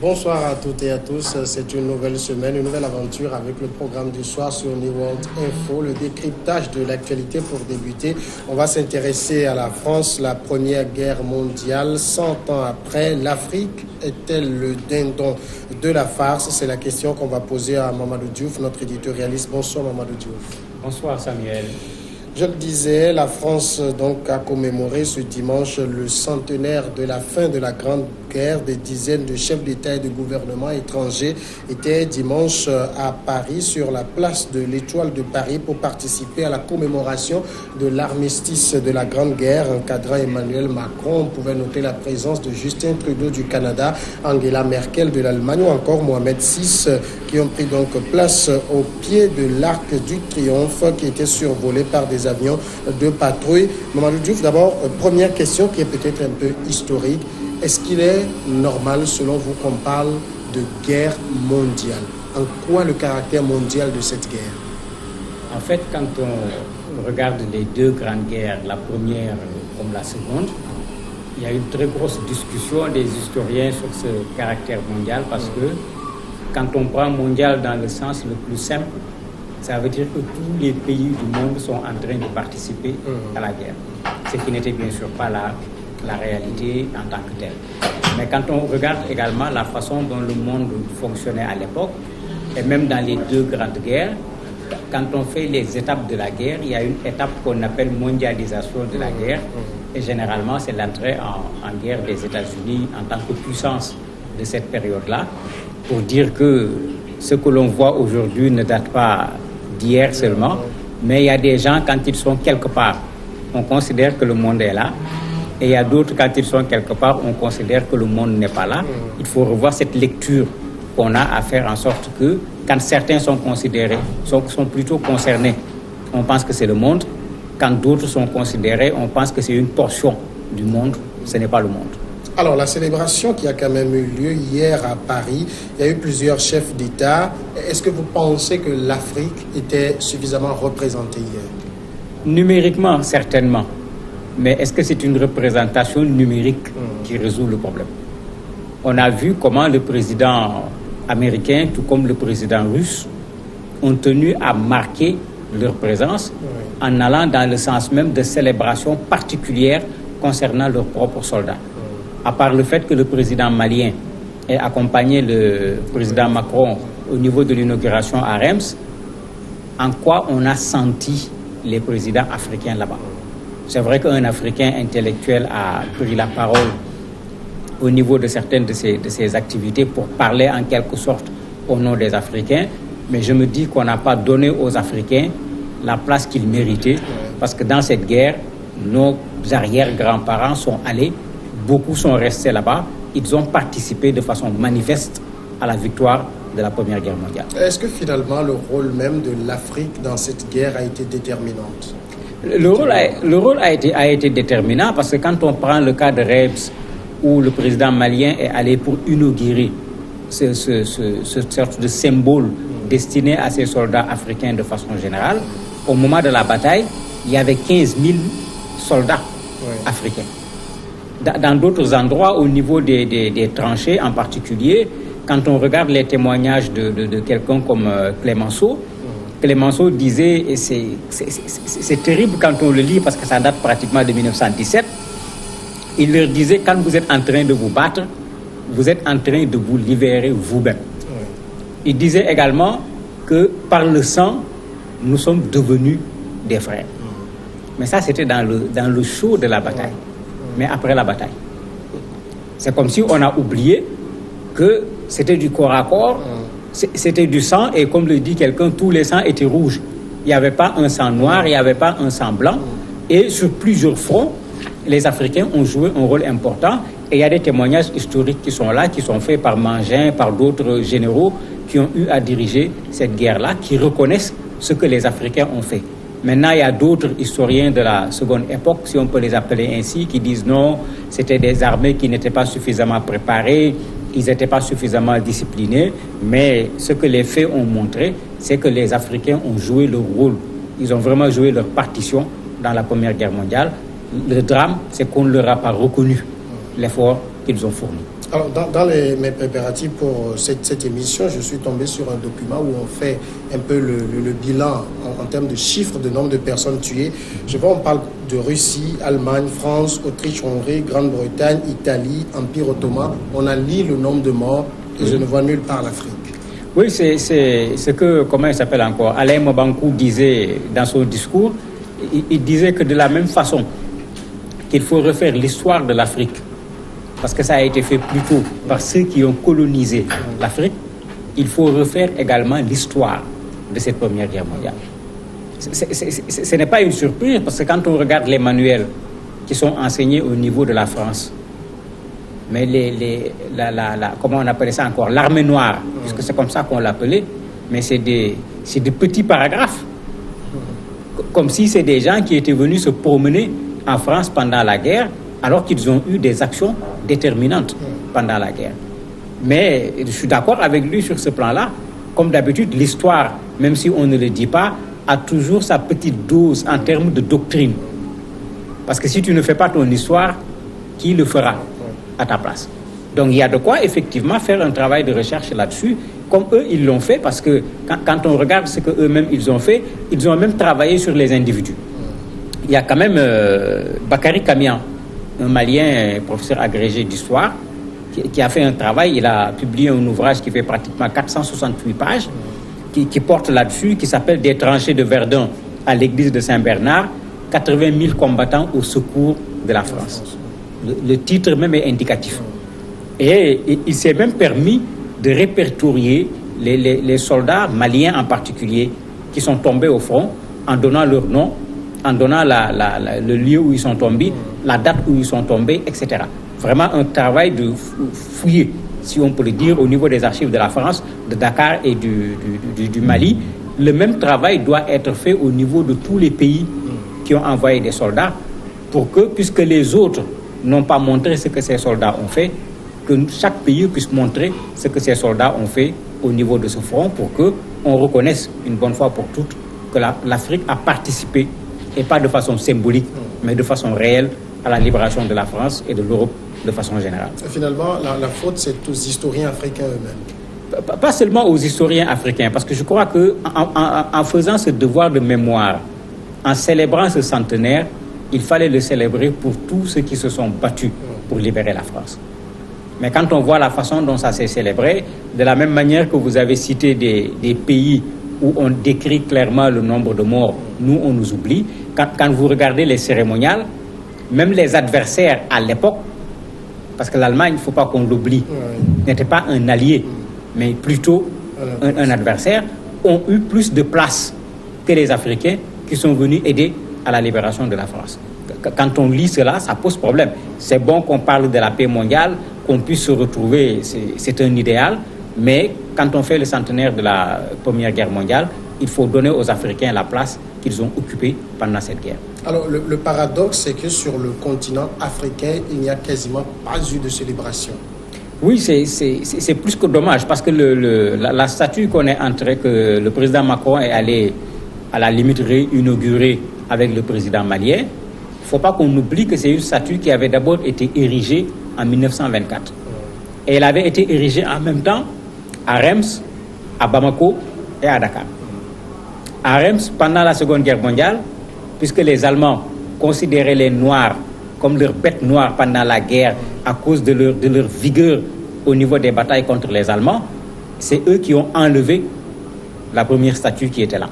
Bonsoir à toutes et à tous. C'est une nouvelle semaine, une nouvelle aventure avec le programme du soir sur New World Info, le décryptage de l'actualité. Pour débuter, on va s'intéresser à la France, la Première Guerre mondiale. 100 ans après, l'Afrique est-elle le dindon de la farce? C'est la question qu'on va poser à Mamadou Diouf, notre éditorialiste. Bonsoir Mamadou Diouf. Bonsoir Samuel. Je le disais, la France donc a commémoré ce dimanche le centenaire de la fin de la Grande Guerre. Des dizaines de chefs d'État et de gouvernements étrangers étaient dimanche à Paris, sur la place de l'Étoile de Paris, pour participer à la commémoration de l'armistice de la Grande Guerre. Encadrant Emmanuel Macron, on pouvait noter la présence de Justin Trudeau du Canada, Angela Merkel de l'Allemagne ou encore Mohamed VI, qui ont pris donc place au pied de l'Arc du Triomphe, qui était survolé par des avions de patrouille. Mamadou Diouf, d'abord, première question qui est peut-être un peu historique. Est-ce qu'il est normal, selon vous, qu'on parle de guerre mondiale? En quoi le caractère mondial de cette guerre? En fait, quand on regarde les deux grandes guerres, la première comme la seconde, il y a une très grosse discussion des historiens sur ce caractère mondial, parce que quand on prend mondial dans le sens le plus simple, ça veut dire que tous les pays du monde sont en train de participer à la guerre. Ce qui n'était bien sûr pas la réalité en tant que telle. Mais quand on regarde également la façon dont le monde fonctionnait à l'époque, et même dans les deux grandes guerres, quand on fait les étapes de la guerre, il y a une étape qu'on appelle mondialisation de la guerre. Et généralement, c'est l'entrée en guerre des États-Unis en tant que puissance de cette période-là, pour dire que ce que l'on voit aujourd'hui ne date pas d'hier seulement, mais il y a des gens, quand ils sont quelque part, on considère que le monde est là, et il y a d'autres, quand ils sont quelque part, on considère que le monde n'est pas là. Il faut revoir cette lecture qu'on a à faire, en sorte que quand certains sont considérés, sont plutôt concernés, on pense que c'est le monde. Quand d'autres sont considérés, on pense que c'est une portion du monde, ce n'est pas le monde. Alors, la célébration qui a quand même eu lieu hier à Paris, il y a eu plusieurs chefs d'État. Est-ce que vous pensez que l'Afrique était suffisamment représentée hier? Numériquement, certainement. Mais est-ce que c'est une représentation numérique qui résout le problème? On a vu comment le président américain, tout comme le président russe, ont tenu à marquer leur présence en allant dans le sens même de célébrations particulières concernant leurs propres soldats. À part le fait que le président malien ait accompagné le président Macron au niveau de l'inauguration à Reims, en quoi on a senti les présidents africains là-bas? C'est vrai qu'un Africain intellectuel a pris la parole au niveau de certaines de ses activités pour parler en quelque sorte au nom des Africains, mais je me dis qu'on n'a pas donné aux Africains la place qu'ils méritaient, parce que dans cette guerre, nos arrière-grands-parents sont allés, beaucoup sont restés là-bas, ils ont participé de façon manifeste à la victoire de la Première Guerre mondiale. Est-ce que finalement le rôle même de l'Afrique dans cette guerre a été déterminant? Le rôle a été déterminant, parce que quand on prend le cas de Reims, où le président malien est allé pour inaugurer ce sorte de symbole destiné à ces soldats africains de façon générale, au moment de la bataille, il y avait 15 000 soldats africains. Dans d'autres endroits, au niveau des tranchées en particulier, quand on regarde les témoignages de quelqu'un comme Clémenceau, Clémenceau disait, et c'est terrible quand on le lit parce que ça date pratiquement de 1917, il leur disait, quand vous êtes en train de vous battre, vous êtes en train de vous libérer vous-même. Il disait également que par le sang, nous sommes devenus des frères. Mais ça, c'était dans le chaud de la bataille. Mais après la bataille, c'est comme si on a oublié que c'était du corps à corps, c'était du sang, et comme le dit quelqu'un, tous les sangs étaient rouges. Il n'y avait pas un sang noir, il n'y avait pas un sang blanc, et sur plusieurs fronts, les Africains ont joué un rôle important, et il y a des témoignages historiques qui sont là, qui sont faits par Mangin, par d'autres généraux qui ont eu à diriger cette guerre-là, qui reconnaissent ce que les Africains ont fait. Maintenant, il y a d'autres historiens de la seconde époque, si on peut les appeler ainsi, qui disent non, c'était des armées qui n'étaient pas suffisamment préparées, ils n'étaient pas suffisamment disciplinés, mais ce que les faits ont montré, c'est que les Africains ont joué leur rôle. Ils ont vraiment joué leur partition dans la Première Guerre mondiale. Le drame, c'est qu'on ne leur a pas reconnu l'effort qu'ils ont fourni. Alors, dans mes préparatifs pour cette émission, je suis tombé sur un document où on fait un peu le bilan en termes de chiffres, de nombre de personnes tuées. Je vois, on parle de Russie, Allemagne, France, Autriche, Hongrie, Grande-Bretagne, Italie, Empire ottoman. On a lu le nombre de morts et je ne vois nulle part l'Afrique. Oui, c'est ce que, comment il s'appelle encore, Alain Mobankou disait dans son discours. Il disait que de la même façon qu'il faut refaire l'histoire de l'Afrique, parce que ça a été fait plus tôt par ceux qui ont colonisé l'Afrique, il faut refaire également l'histoire de cette Première Guerre mondiale. Ce n'est pas une surprise, parce que quand on regarde les manuels qui sont enseignés au niveau de la France, mais comment on appelait ça encore, l'armée noire, puisque c'est comme ça qu'on l'appelait, mais c'est des petits paragraphes, comme si c'est des gens qui étaient venus se promener en France pendant la guerre, alors qu'ils ont eu des actions déterminantes pendant la guerre. Mais je suis d'accord avec lui sur ce plan-là. Comme d'habitude, l'histoire, même si on ne le dit pas, a toujours sa petite dose en termes de doctrine. Parce que si tu ne fais pas ton histoire, qui le fera à ta place? Donc il y a de quoi effectivement faire un travail de recherche là-dessus, comme eux ils l'ont fait, parce que quand on regarde ce qu'eux-mêmes ils ont fait, ils ont même travaillé sur les individus. Il y a quand même Bakary Kamian, un Malien, professeur agrégé d'histoire, qui a fait un travail. Il a publié un ouvrage qui fait pratiquement 468 pages, qui porte là-dessus, qui s'appelle « Des tranchées de Verdun à l'église de Saint-Bernard, 80 000 combattants au secours de la France ». Le titre même est indicatif. Et il s'est même permis de répertorier les soldats maliens en particulier qui sont tombés au front en donnant leur nom, en donnant le lieu où ils sont tombés, la date où ils sont tombés, etc. Vraiment un travail de fouiller, si on peut le dire, au niveau des archives de la France, de Dakar et du Mali. Le même travail doit être fait au niveau de tous les pays qui ont envoyé des soldats pour que, puisque les autres n'ont pas montré ce que ces soldats ont fait, que chaque pays puisse montrer ce que ces soldats ont fait au niveau de ce front pour qu'on reconnaisse une bonne fois pour toutes que l'Afrique a participé, et pas de façon symbolique, mais de façon réelle, à la libération de la France et de l'Europe de façon générale. Finalement, la faute, c'est aux historiens africains eux-mêmes. Pas seulement aux historiens africains, parce que je crois qu'en faisant ce devoir de mémoire, en célébrant ce centenaire, il fallait le célébrer pour tous ceux qui se sont battus pour libérer la France. Mais quand on voit la façon dont ça s'est célébré, de la même manière que vous avez cité des pays où on décrit clairement le nombre de morts, nous, on nous oublie. Quand vous regardez les cérémoniales, même les adversaires à l'époque, parce que l'Allemagne, il ne faut pas qu'on l'oublie, n'était pas un allié, mais plutôt un adversaire, ont eu plus de place que les Africains qui sont venus aider à la libération de la France. Quand on lit cela, ça pose problème. C'est bon qu'on parle de la paix mondiale, qu'on puisse se retrouver, c'est un idéal, mais quand on fait le centenaire de la Première Guerre mondiale, il faut donner aux Africains la place qu'ils ont occupée pendant cette guerre. Alors, le paradoxe, c'est que sur le continent africain, il n'y a quasiment pas eu de célébration. Oui, c'est plus que dommage, parce que la statue que le président Macron est allé, à la limite, réinaugurer avec le président malien, il ne faut pas qu'on oublie que c'est une statue qui avait d'abord été érigée en 1924. Et elle avait été érigée en même temps à Reims, à Bamako et à Dakar. À Reims, pendant la Seconde Guerre mondiale, puisque les Allemands considéraient les Noirs comme leurs bêtes noires pendant la guerre à cause de leur vigueur au niveau des batailles contre les Allemands, c'est eux qui ont enlevé la première statue qui était là.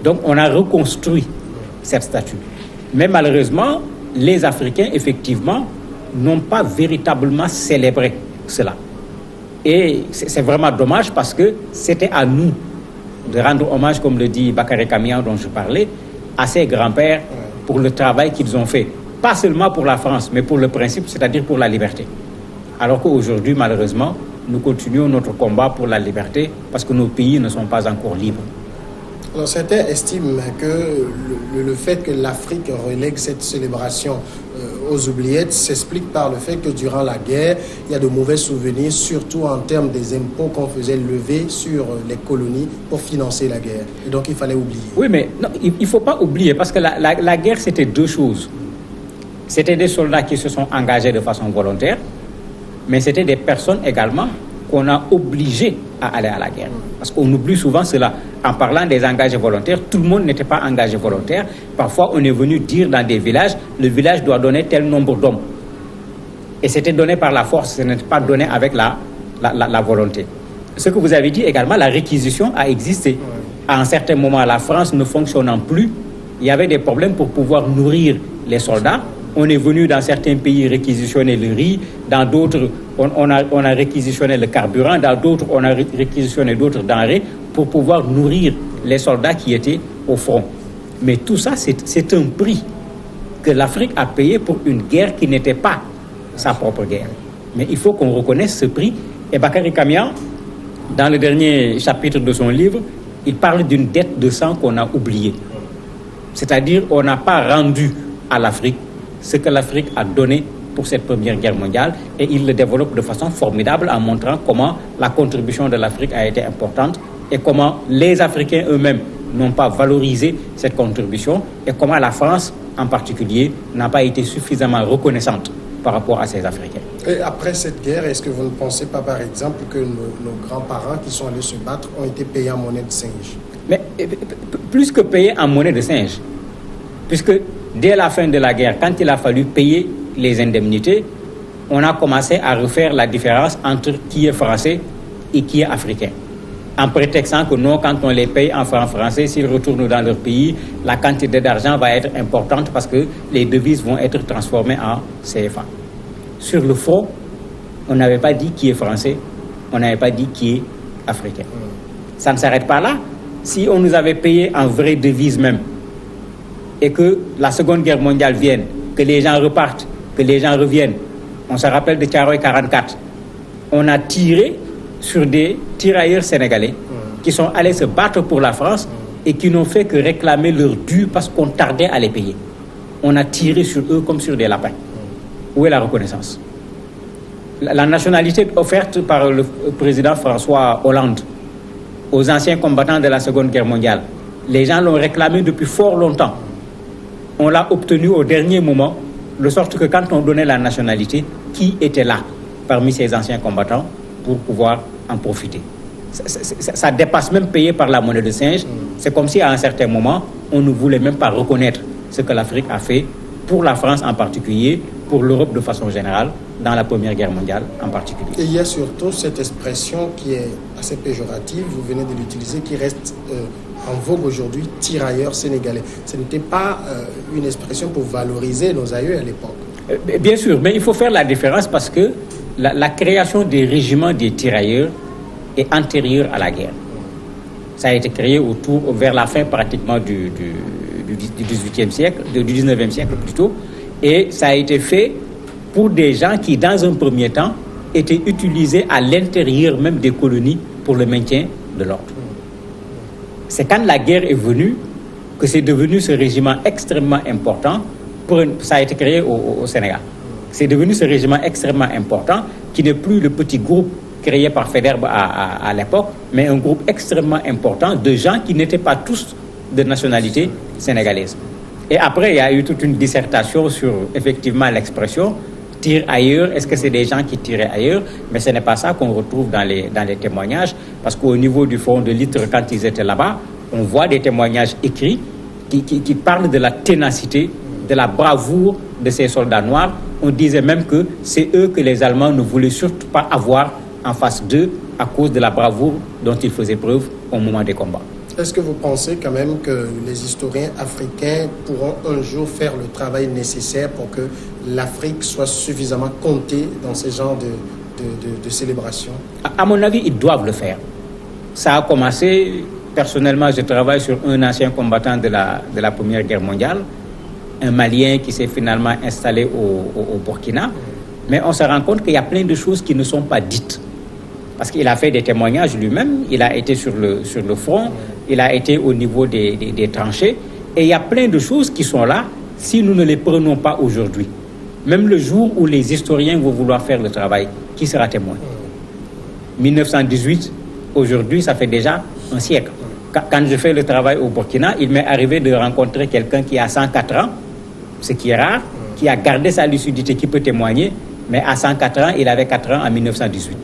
Donc on a reconstruit cette statue. Mais malheureusement, les Africains, effectivement, n'ont pas véritablement célébré cela. Et c'est vraiment dommage parce que c'était à nous de rendre hommage, comme le dit Bakary Kamian dont je parlais, à ses grands-pères pour le travail qu'ils ont fait. Pas seulement pour la France, mais pour le principe, c'est-à-dire pour la liberté. Alors qu'aujourd'hui, malheureusement, nous continuons notre combat pour la liberté parce que nos pays ne sont pas encore libres. Alors, certains estiment que le fait que l'Afrique relègue cette célébration aux oubliettes s'explique par le fait que durant la guerre, il y a de mauvais souvenirs, surtout en termes des impôts qu'on faisait lever sur les colonies pour financer la guerre. Et donc, il fallait oublier. Oui, mais non, il ne faut pas oublier parce que la guerre, c'était deux choses. C'était des soldats qui se sont engagés de façon volontaire mais c'était des personnes également qu'on a obligées à aller à la guerre. Parce qu'on oublie souvent cela. En parlant des engagés volontaires, tout le monde n'était pas engagé volontaire. Parfois, on est venu dire dans des villages, le village doit donner tel nombre d'hommes. Et c'était donné par la force, ce n'était pas donné avec la volonté. Ce que vous avez dit également, la réquisition a existé. À un certain moment, la France ne fonctionnant plus, il y avait des problèmes pour pouvoir nourrir les soldats. On est venu dans certains pays réquisitionner le riz, dans d'autres, on a réquisitionné le carburant, dans d'autres, on a réquisitionné d'autres denrées pour pouvoir nourrir les soldats qui étaient au front. Mais tout ça, c'est un prix que l'Afrique a payé pour une guerre qui n'était pas sa propre guerre. Mais il faut qu'on reconnaisse ce prix. Et Bakary Kamian, dans le dernier chapitre de son livre, il parle d'une dette de sang qu'on a oubliée. C'est-à-dire on n'a pas rendu à l'Afrique ce que l'Afrique a donné pour cette première guerre mondiale, et il le développe de façon formidable en montrant comment la contribution de l'Afrique a été importante et comment les Africains eux-mêmes n'ont pas valorisé cette contribution et comment la France en particulier n'a pas été suffisamment reconnaissante par rapport à ces Africains. Et après cette guerre, est-ce que vous ne pensez pas par exemple que nos grands-parents qui sont allés se battre ont été payés en monnaie de singe? Mais plus que payés en monnaie de singe, puisque dès la fin de la guerre, quand il a fallu payer les indemnités, on a commencé à refaire la différence entre qui est français et qui est africain. En prétextant que non, quand on les paye en francs français, s'ils retournent dans leur pays, la quantité d'argent va être importante parce que les devises vont être transformées en CFA. Sur le front, on n'avait pas dit qui est français, on n'avait pas dit qui est africain. Ça ne s'arrête pas là. Si on nous avait payé en vraie devise même, et que la Seconde Guerre mondiale vienne, que les gens repartent, que les gens reviennent, on se rappelle de Thiaroye 44, on a tiré sur des tirailleurs sénégalais qui sont allés se battre pour la France et qui n'ont fait que réclamer leur dû parce qu'on tardait à les payer. On a tiré sur eux comme sur des lapins. Où est la reconnaissance? La nationalité offerte par le président François Hollande aux anciens combattants de la Seconde Guerre mondiale, les gens l'ont réclamé depuis fort longtemps. On l'a obtenu au dernier moment, de sorte que quand on donnait la nationalité, qui était là parmi ces anciens combattants pour pouvoir en profiter? Ça dépasse même payé par la monnaie de singe. C'est comme si à un certain moment, on ne voulait même pas reconnaître ce que l'Afrique a fait pour la France en particulier, pour l'Europe de façon générale, dans la Première Guerre mondiale en particulier. Et il y a surtout cette expression qui est assez péjorative, vous venez de l'utiliser, qui reste en vogue aujourd'hui, tirailleurs sénégalais. Ce n'était pas une expression pour valoriser nos aïeux à l'époque. Bien sûr, mais il faut faire la différence parce que la création des régiments des tirailleurs est antérieure à la guerre. Ça a été créé vers la fin pratiquement du 18e siècle, du 19e siècle plutôt, et ça a été fait pour des gens qui, dans un premier temps, étaient utilisés à l'intérieur même des colonies pour le maintien de l'ordre. C'est quand la guerre est venue que c'est devenu ce régiment extrêmement important. Ça a été créé au Sénégal. C'est devenu ce régiment extrêmement important qui n'est plus le petit groupe créé par Faidherbe à l'époque, mais un groupe extrêmement important de gens qui n'étaient pas tous de nationalité sénégalaise. Et après, il y a eu toute une dissertation sur effectivement l'expression tire ailleurs. Est-ce que c'est des gens qui tiraient ailleurs? Mais ce n'est pas ça qu'on retrouve dans les témoignages, parce qu'au niveau du front de Litre, quand ils étaient là-bas, on voit des témoignages écrits qui parlent de la ténacité, de la bravoure de ces soldats noirs. On disait même que c'est eux que les Allemands ne voulaient surtout pas avoir en face d'eux à cause de la bravoure dont ils faisaient preuve au moment des combats. Est-ce que vous pensez quand même que les historiens africains pourront un jour faire le travail nécessaire pour que l'Afrique soit suffisamment comptée dans ce genre de célébration? À mon avis, ils doivent le faire. Ça a commencé, personnellement, je travaille sur un ancien combattant de la Première Guerre mondiale, un Malien qui s'est finalement installé au Burkina. Mais on se rend compte qu'il y a plein de choses qui ne sont pas dites. Parce qu'il a fait des témoignages lui-même, il a été sur le front, il a été au niveau des tranchées. Et il y a plein de choses qui sont là si nous ne les prenons pas aujourd'hui. Même le jour où les historiens vont vouloir faire le travail, qui sera témoin? 1918, aujourd'hui, ça fait déjà un siècle. Quand je fais le travail au Burkina, il m'est arrivé de rencontrer quelqu'un qui a 104 ans, ce qui est rare, qui a gardé sa lucidité, qui peut témoigner. Mais à 104 ans, il avait 4 ans en 1918.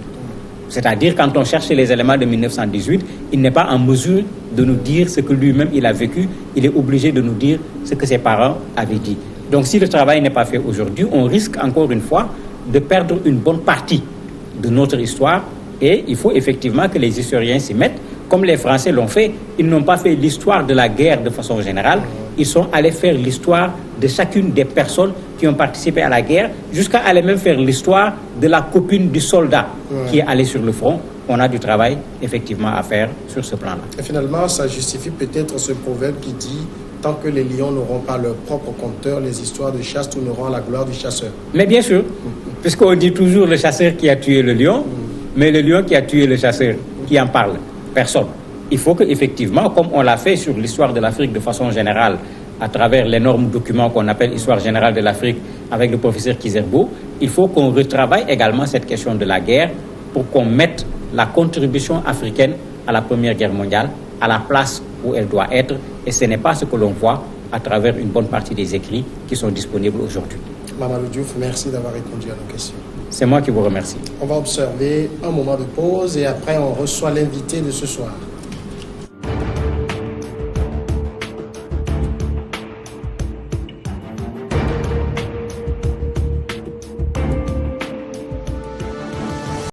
C'est-à-dire, quand on cherche les éléments de 1918, il n'est pas en mesure de nous dire ce que lui-même il a vécu. Il est obligé de nous dire ce que ses parents avaient dit. Donc, si le travail n'est pas fait aujourd'hui, on risque encore une fois de perdre une bonne partie de notre histoire. Et il faut effectivement que les historiens s'y mettent. Comme les Français l'ont fait, ils n'ont pas fait l'histoire de la guerre de façon générale. Ils sont allés faire l'histoire de chacune des personnes qui ont participé à la guerre, jusqu'à aller même faire l'histoire de la copine du soldat qui est allé sur le front. On a du travail effectivement à faire sur ce plan-là. Et finalement, ça justifie peut-être ce proverbe qui dit « Tant que les lions n'auront pas leur propre conteur, les histoires de chasse tourneront à la gloire du chasseur. » Mais bien sûr, puisqu'on dit toujours le chasseur qui a tué le lion, mais le lion qui a tué le chasseur, qui en parle? Personne. Il faut qu'effectivement, comme on l'a fait sur l'histoire de l'Afrique de façon générale, à travers l'énorme document qu'on appelle Histoire générale de l'Afrique avec le professeur Kizerbo, il faut qu'on retravaille également cette question de la guerre pour qu'on mette la contribution africaine à la Première Guerre mondiale à la place où elle doit être. Et ce n'est pas ce que l'on voit à travers une bonne partie des écrits qui sont disponibles aujourd'hui. Mamadou Diouf, merci d'avoir répondu à nos questions. C'est moi qui vous remercie. On va observer un moment de pause et après on reçoit l'invité de ce soir.